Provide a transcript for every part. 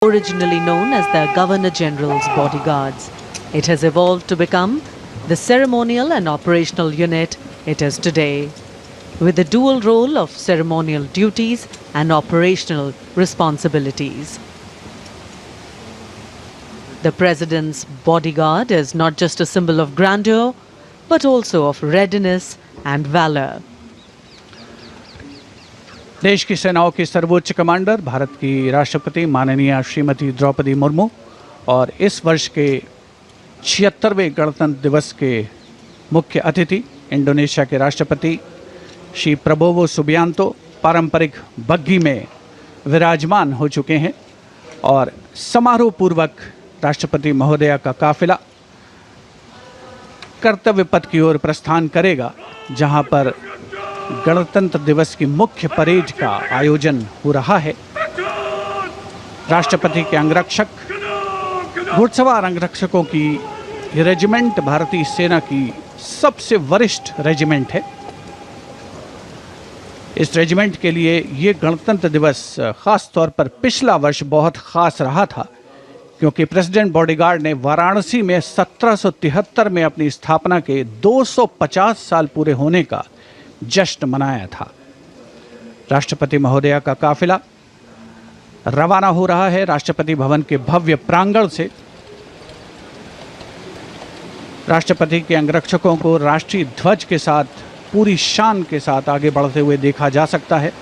Originally known as the Governor General's Bodyguards, it has evolved to become the ceremonial and operational unit it is today, with the dual role of ceremonial duties and operational responsibilities. The President's bodyguard is not just a symbol of grandeur, but also of readiness and valor. देश की सेनाओं की सर्वोच्च commander Bharat की राष्ट्रपति माननीय श्रीमती द्रौपदी मुर्मू और इस वर्ष के 76वें गणतंत्र दिवस के मुख्य अतिथि इंडोनेशिया के राष्ट्रपति श्री प्रबोवो सुबियांतो पारंपरिक बग्घी में विराजमान हो चुके हैं और समारोह पूर्वक राष्ट्रपति महोदया का काफिला कर्तव्य पथ की ओर प्रस्थान करेगा, जहां पर गणतंत्र दिवस की मुख्य परेड का आयोजन हो रहा है। राष्ट्रपति के अंगरक्षक, घुड़सवार अंगरक्षकों की ये रेजिमेंट भारतीय सेना की सबसे वरिष्ठ रेजिमेंट है। इस रेजिमेंट के लिए ये गणतंत्र दिवस खास तौर पर पिछला वर्ष बहुत खास रहा था, क्योंकि प्रेसिडेंट बॉडीगार्ड ने वाराणसी में 1773 में अपनी स्थापना के 250 साल पूरे होने का जश्न मनाया था। राष्ट्रपति महोदया का काफिला रवाना हो रहा है राष्ट्रपति भवन के भव्य प्रांगण से। राष्ट्रपति के अंगरक्षकों को राष्ट्रीय ध्वज के साथ पूरी शान के साथ आगे बढ़ते हुए देखा जा सकता है।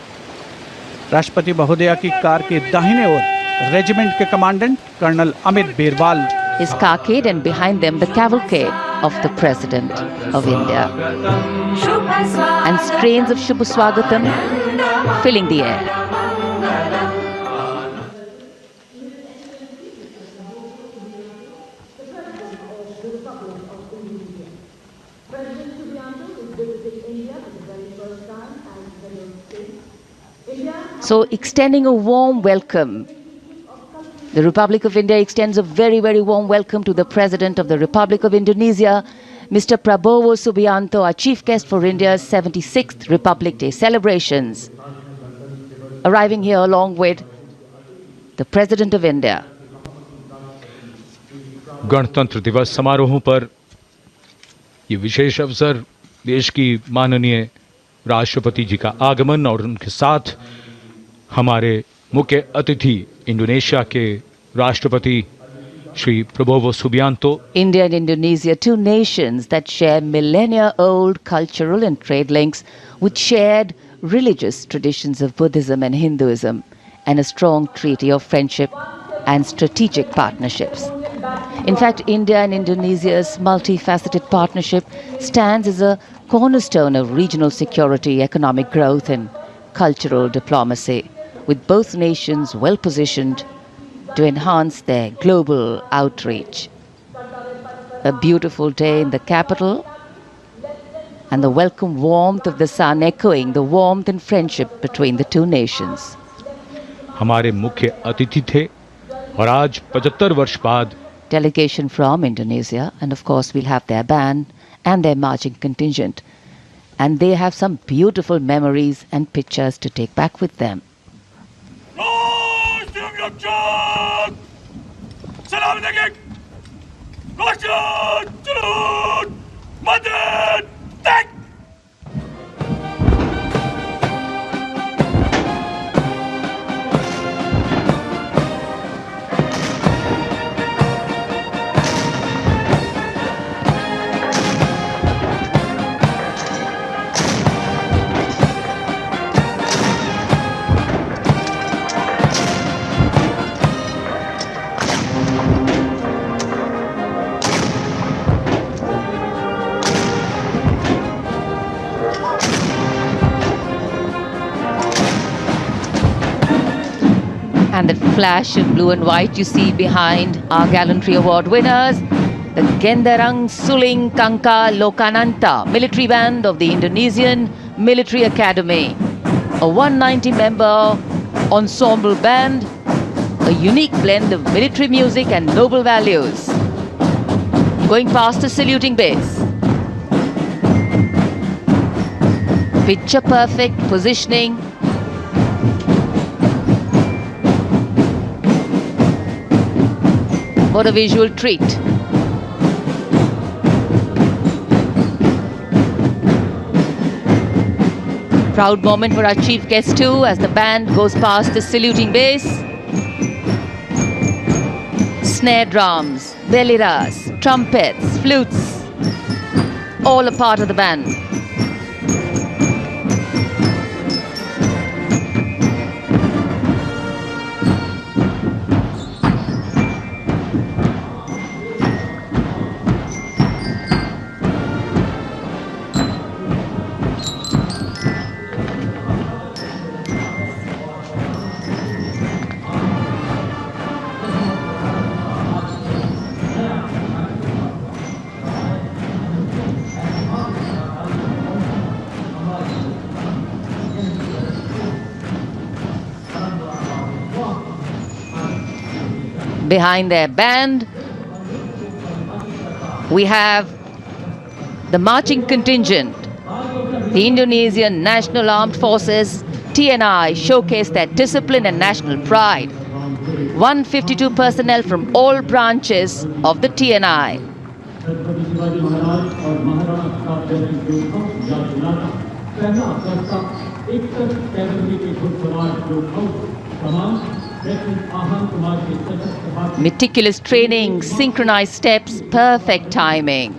राष्ट्रपति महोदया की कार के दाहिने ओर रेजिमेंट के commandant colonel Amit Berwal his carcade, and behind them the cavalcade of the President of India. And strains of Shubha Swagatam filling the air. So extending a warm welcome, the Republic of India extends a very, very warm welcome to the President of the Republic of Indonesia, Mr. Prabowo Subianto, our chief guest for India's 76th Republic Day celebrations, arriving here along with the President of India. गणतंत्र दिवस समारोहों पर ये विशेष अवसर देश की माननीय राष्ट्रपति जी का आगमन और उनके साथ हमारे मुख्य अतिथि इंडोनेशिया के राष्ट्रपति Shri Prabowo Subianto. India and Indonesia, two nations that share millennia-old cultural and trade links with shared religious traditions of Buddhism and Hinduism, and a strong treaty of friendship and strategic partnerships. In fact, India and Indonesia's multifaceted partnership stands as a cornerstone of regional security, economic growth, and cultural diplomacy, with both nations well positioned to enhance their global outreach. A beautiful day in the capital, and the welcome warmth of the sun echoing the warmth and friendship between the two nations. हमारे मुख्य अतिथि थे और आज 75 वर्ष बाद Delegation from Indonesia, and of course we'll have their band and their marching contingent, and they have some beautiful memories and pictures to take back with them. And that flash of blue and white you see behind our Gallantry Award winners, the Genderang Suling Kangka Lokananta military band of the Indonesian Military Academy. A 190-member ensemble band, a unique blend of military music and noble values. Going past the saluting base. Picture perfect positioning. What a visual treat. Proud moment for our chief guest too, as the band goes past the saluting base. Snare drums, beliras, trumpets, flutes, all a part of the band. Behind their band, we have the marching contingent. The Indonesian National Armed Forces, TNI, showcase their discipline and national pride. 152 personnel from all branches of the TNI. Meticulous training, synchronized steps, perfect timing.